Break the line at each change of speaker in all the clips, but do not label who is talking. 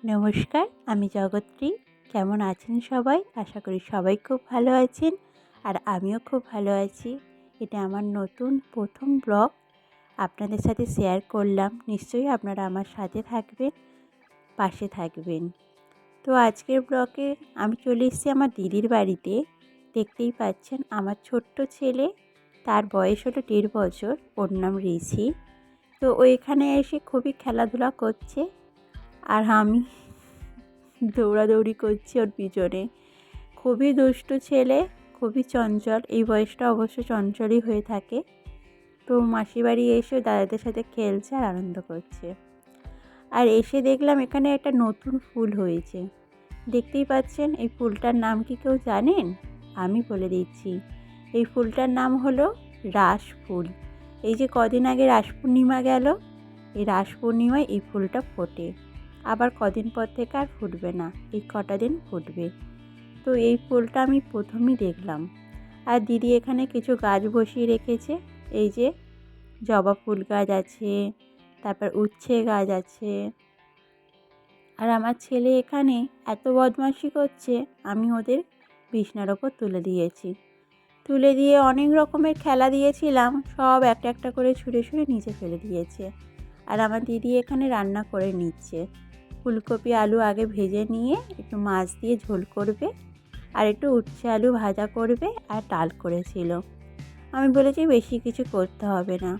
নমস্কার, আমি জগত্রী। কেমন আছেন সবাই? আশা করি সবাই খুব ভালো আছেন, আর আমিও খুব ভালো আছি। এটা আমার নতুন প্রথম ব্লগ আপনাদের সাথে শেয়ার করলাম। নিশ্চয়ই আপনারা আমার সাথে থাকবেন, পাশে থাকবেন। তো আজকের ব্লগে আমি চলে এসেছি আমার দিদির বাড়িতে। দেখতেই পাচ্ছেন আমার ছোট্ট ছেলে, তার বয়স হলো 1.5 বছর, ওর নাম ঋষি। তো ও এখানে এসে খুবই খেলাধুলা করছে, আর আমি দৌড়াদৌড়ি করছি ওর পিছনে। খুবই দুষ্টু ছেলে, খুবই চঞ্চল। এই বয়সটা অবশ্য চঞ্চলই হয়ে থাকে। তো মাসির বাড়ি এসে দাদাদের সাথে খেলছে আর আনন্দ করছে। আর এসে দেখলাম এখানে একটা নতুন ফুল হয়েছে। দেখতেই পাচ্ছেন, এই ফুলটার নাম কি কেউ জানেন? আমি বলে দিচ্ছি। এই ফুলটার নাম হলো রাস ফুল। এই যে কদিন আগে রাস পূর্ণিমা গেল, এই রাস পূর্ণিমায় এই ফুলটা ফোটে। আবার কদিন পর থেকে আর ফুটবে না, এই কটা দিন ফুটবে। তো এই ফুলটা আমি প্রথমেই দেখলাম। আর দিদি এখানে কিছু গাছ বসিয়ে রেখেছে। এই যে জবা ফুল গাছ আছে, তারপর উচ্ছে গাছ আছে। আর আমার ছেলে এখানে এত বদমাশি করছে, আমি ওদের বিছনার ওপর তুলে দিয়েছি। তুলে দিয়ে অনেক রকমের খেলা দিয়েছিলাম, সব একটা একটা করে ছুঁড়ে ছুঁড়ে নিচে ফেলে দিয়েছে। আর আমার দিদি এখানে রান্না করে নিচ্ছে। ফুলকপি আলু আগে ভেজে নিয়ে একটু মাছ দিয়ে ঝোল করবে, আর একটু উচ্ছে আলু ভাজা করবে, আর ডাল করেছিল। আমি বলেছি বেশি কিছু করতে হবে না।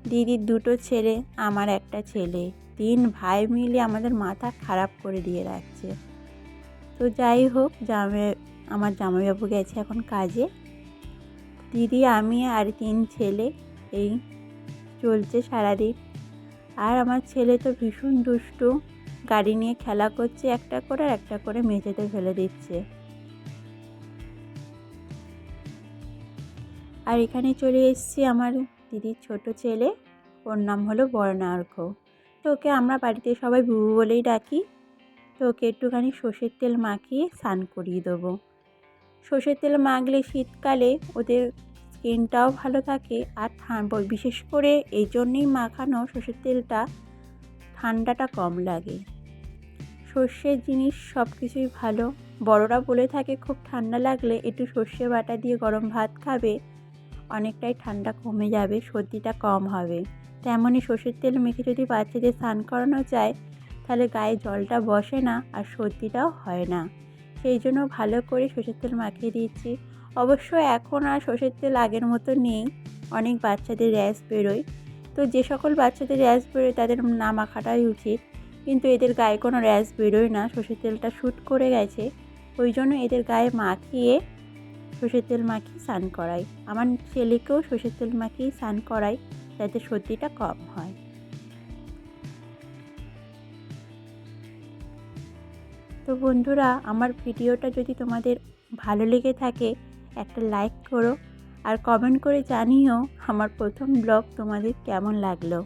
দিদির 2টো ছেলে, আমার একটা ছেলে, 3 ভাই মিলে আমাদের মাথা খারাপ করে দিয়ে রাখছে। তো যাই হোক, আমার জামাইবাবু গেছে এখন কাজে। দিদি, আমি আর 3 ছেলে এই চলছে সারাদিন। আর আমার ছেলে তো ভীষণ দুষ্টু, গাড়ি নিয়ে খেলা করছে, একটা করে আর একটা করে মেঝেতে ফেলে দিচ্ছে। আর এখানে চলে এসেছি আমার দিদির ছোট ছেলে, ওর নাম হলো বর্ণার্ঘ। তো ওকে আমরা বাড়িতে সবাই বুবু বলেই ডাকি। তো ওকে একটুখানি সর্ষের তেল মাখিয়ে স্নান করিয়ে দেবো। সর্ষের তেল মাখলে শীতকালে ওদের স্কিনটাও ভালো থাকে, আর বিশেষ করে এই জন্যেই মাখানো সর্ষের তেলটা, ঠান্ডাটা কম লাগে। সর্ষের জিনিস সব কিছুই ভালো। বড়রা বলে থাকে খুব ঠান্ডা লাগলে একটু সর্ষে বাটা দিয়ে গরম ভাত খাবে, অনেকটাই ঠান্ডা কমে যাবে, সর্দিটা কম হবে। তেমনই সর্ষের তেল মেখে যদি বাচ্চাদের স্নান করানো যায়, তাহলে গায়ে জলটা বসে না আর সর্দিটাও হয় না। সেই জন্য ভালো করে সর্ষের তেল মাখিয়ে দিচ্ছি। অবশ্য এখন আর সর্ষের তেল আগের মতো নেই, অনেক বাচ্চাদের র্যাশ বেরোয়। তো যে সকল বাচ্চাদের র্যাশ বেরোয় তাদের না মাখাটাই উচিত, কিন্তু এদের গায়ে কোনো র্যাশ বেরোয় না, সর্ষের তেলটা শ্যুট করে গেছে। ওই জন্য এদের গায়ে মাখিয়ে সর্ষের তেল মাখিয়ে স্নান করাই। আমার ছেলেকেও সর্ষের তেল মাখিয়ে স্নান করাই, যাতে সর্দিটা কম হয়। তো বন্ধুরা, আমার ভিডিওটা যদি তোমাদের ভালো লেগে থাকে, একটা লাইক করো, আর কমেন্ট করে জানিও আমার প্রথম ব্লগ তোমাদের কেমন লাগলো।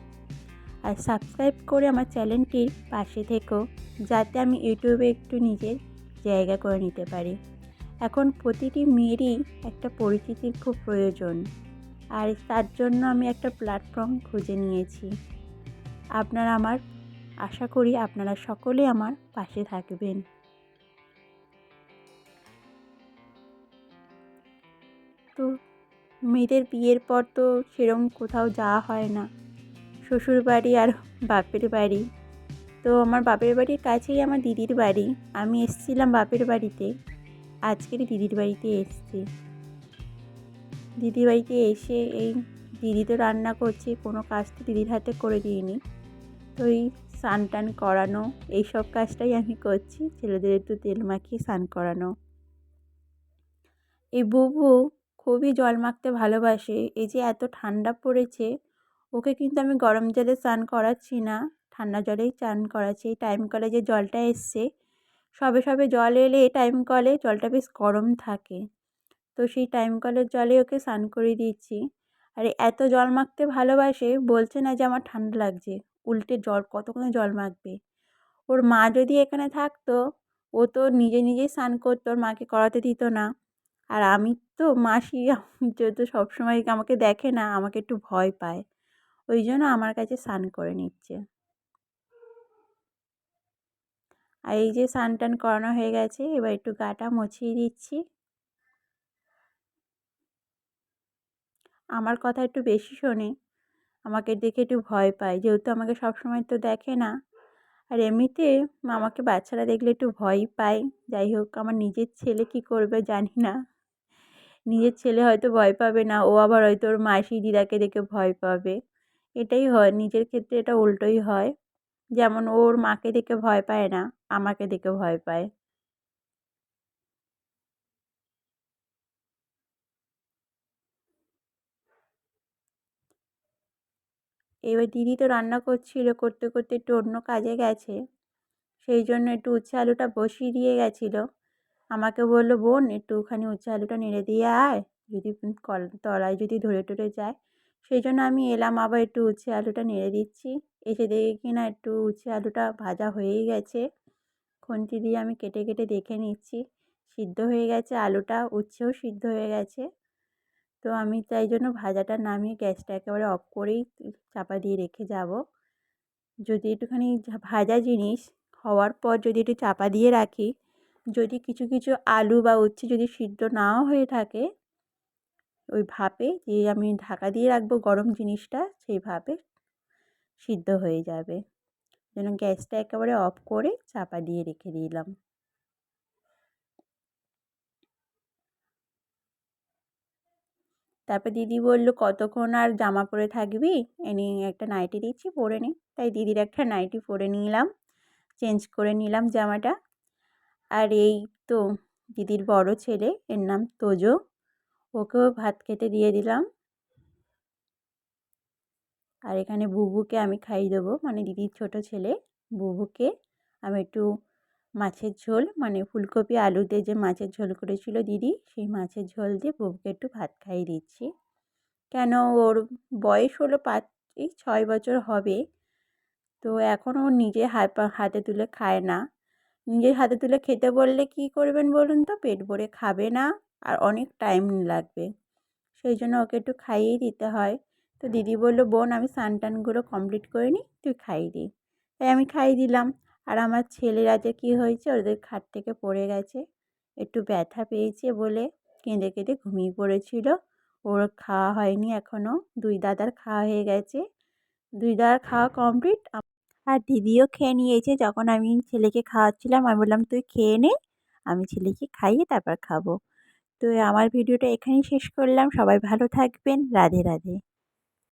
আর সাবস্ক্রাইব করে আমার চ্যানেলটির পাশে থেকো, যাতে আমি ইউটিউবে একটু নিজের জায়গা করে নিতে পারি। এখন প্রতিটি মেয়েরই একটা পরিচিতির খুব প্রয়োজন, আর তার জন্য আমি একটা প্ল্যাটফর্ম খুঁজে নিয়েছি। আশা করি আপনারা সকলে আমার পাশে থাকবেন। তো মেয়েদের বিয়ের পর তো সেরকম কোথাও যাওয়া হয় না, শ্বশুর বাড়ি আর বাপের বাড়ি। তো আমার বাপের বাড়ির কাছেই আমার দিদির বাড়ি। আমি এসেছিলাম বাপের বাড়িতে, আজকের দিদির বাড়িতে এসেছি। দিদির বাড়িতে এসে এই দিদি তো রান্না করছে, কোনো কাজ তো দিদির হাতে করে দিইনি। তো এই স্নান টান করানো, এইসব কাজটাই আমি করছি, ছেলেদের একটু তেল মাখিয়ে স্নান করানো। এই বুবু খুবই জল মাখতে ভালোবাসে। এই যে এত ঠান্ডা পড়েছে, ওকে কিন্তু আমি গরম জলে স্নান করাচ্ছি না, ঠান্ডা জলেই স্নান করাচ্ছি। এই টাইম কলে যে জলটা এসছে, সবে সবে জল এলে এই টাইম কলে জলটা বেশ গরম থাকে। তো সেই টাইম কলের জলে ওকে স্নান করিয়ে দিচ্ছি। আর এত জল মাখতে ভালোবাসে, বলছে না যে আমার ঠান্ডা লাগছে, উল্টে কতক্ষণে জল মাখবে। ওর মা যদি এখানে থাকতো, ও তো নিজে নিজেই স্নান করতো, ওর মাকে করাতে দিত না। আর আমি তো মাসি, আমি যেহেতু সবসময় আমাকে দেখে না, আমাকে একটু ভয় পায়, ওই জন্য আমার কাছে স্নান করে নিচ্ছে। আর এই যে স্নান টান করানো হয়ে গেছে, এবার একটু গাটা মুছিয়ে দিচ্ছি। আমার কথা একটু বেশি শোনে, আমাকে দেখে একটু ভয় পায়, যেহেতু আমাকে সবসময় তো দেখে না। আর এমনিতে আমাকে বাচ্চারা দেখলে একটু ভয়ই পায়। যাই হোক, আমার নিজের ছেলে কী করবে জানি না। নিজের ছেলে হয়তো ভয় পাবে না, ও আবার হয়তো ওর মাসি দিদাকে দেখে ভয় পাবে। এটাই হয়, নিজের ক্ষেত্রে এটা উল্টোই হয়। যেমন ওর মাকে দেখে ভয় পায় না, আমাকে দেখে ভয় পায়। এবার দিদি তো রান্না করছিল, করতে করতে একটু অন্য কাজে গেছে, সেই জন্য একটু উচ্ছে আলুটা বসিয়ে দিয়ে গেছিলো। আমাকে বললো, বোন একটুখানি উচ্ছে আলুটা নেড়ে দিয়ে আয়, যদি তলায় যদি ধরে টরে যায়। সেই জন্য আমি এলাম, আবার একটু উচ্ছে আলুটা নেড়ে দিচ্ছি। এসে দেখি কি না একটু উচ্ছে আলুটা ভাজা হয়েই গেছে। খুন্তি দিয়ে আমি কেটে কেটে দেখে নিচ্ছি, সিদ্ধ হয়ে গেছে আলুটা, উচ্ছেও সিদ্ধ হয়ে গেছে। তো আমি তাই জন্য ভাজাটা নামিয়ে গ্যাসটা একেবারে অফ করেই চাপা দিয়ে রেখে যাব। যদি একটুখানি ভাজা জিনিস হওয়ার পর যদি একটু চাপা দিয়ে রাখি, যদি কিছু কিছু আলু বা উচ্ছে যদি সিদ্ধ নাও হয়ে থাকে, ওই ভাপে যে আমি ঢাকা দিয়ে রাখবো গরম জিনিসটা, সেই ভাপে সিদ্ধ হয়ে যাবে। যেন গ্যাসটা একেবারে অফ করে চাপা দিয়ে রেখে দিলাম। তারপর দিদি বলল, কতক্ষণ আর জামা পরে থাকবি, এ নিয়ে একটা নাইটি দিচ্ছি পরে নে। তাই দিদির একটা নাইটি পরে নিলাম, চেঞ্জ করে নিলাম জামাটা। আর এই তো দিদির বড় ছেলে, এর নাম তোজো, ওকেও ভাত খেতে দিয়ে দিলাম। আর এখানে বুবুকে আমি খাইয়ে দেবো, মানে দিদির ছোট ছেলে বুবুকে আমি একটু মাছের ঝোল, মানে ফুলকপি আলু দিয়ে যে মাছের ঝোল করেছিল দিদি, সেই মাছের ঝোল দিয়ে বুবুকে একটু ভাত খাইয়ে দিচ্ছি। কেন, ওর বয়স হলো 6 বছর হবে, তো এখনও নিজে হাতে তুলে খায় না। নিজের হাতে তুলে খেতে বললে কী করবেন বলুন তো, পেট ভরে খাবে না, আর অনেক টাইম লাগবে। সেই জন্য ওকে একটু খাইয়েই দিতে হয়। তো দিদি বললো, বোন আমি স্নান টানগুলো কমপ্লিট করে নিই, তুই খাইয়ে দিই। তাই আমি খাইয়ে দিলাম। আর আমার ছেলেরা যে কী হয়েছে, ওদের খাট থেকে পড়ে গেছে, একটু ব্যথা পেয়েছে বলে কেঁদে কেঁদে ঘুমিয়ে পড়েছিল। ওর খাওয়া হয়নি এখনও, দুই দাদার খাওয়া হয়ে গেছে, দুই দাদার খাওয়া কমপ্লিট। আর দিদিও খেয়ে নিয়েছে। যখন আমি ছেলেকে খাওয়াচ্ছিলাম, আমি বললাম তুই খেয়ে নে, আমি ছেলেকে খাইয়ে তারপর খাবো। তো আমার ভিডিওটা এখানেই শেষ করলাম। সবাই ভালো থাকবেন। রাধে রাধে।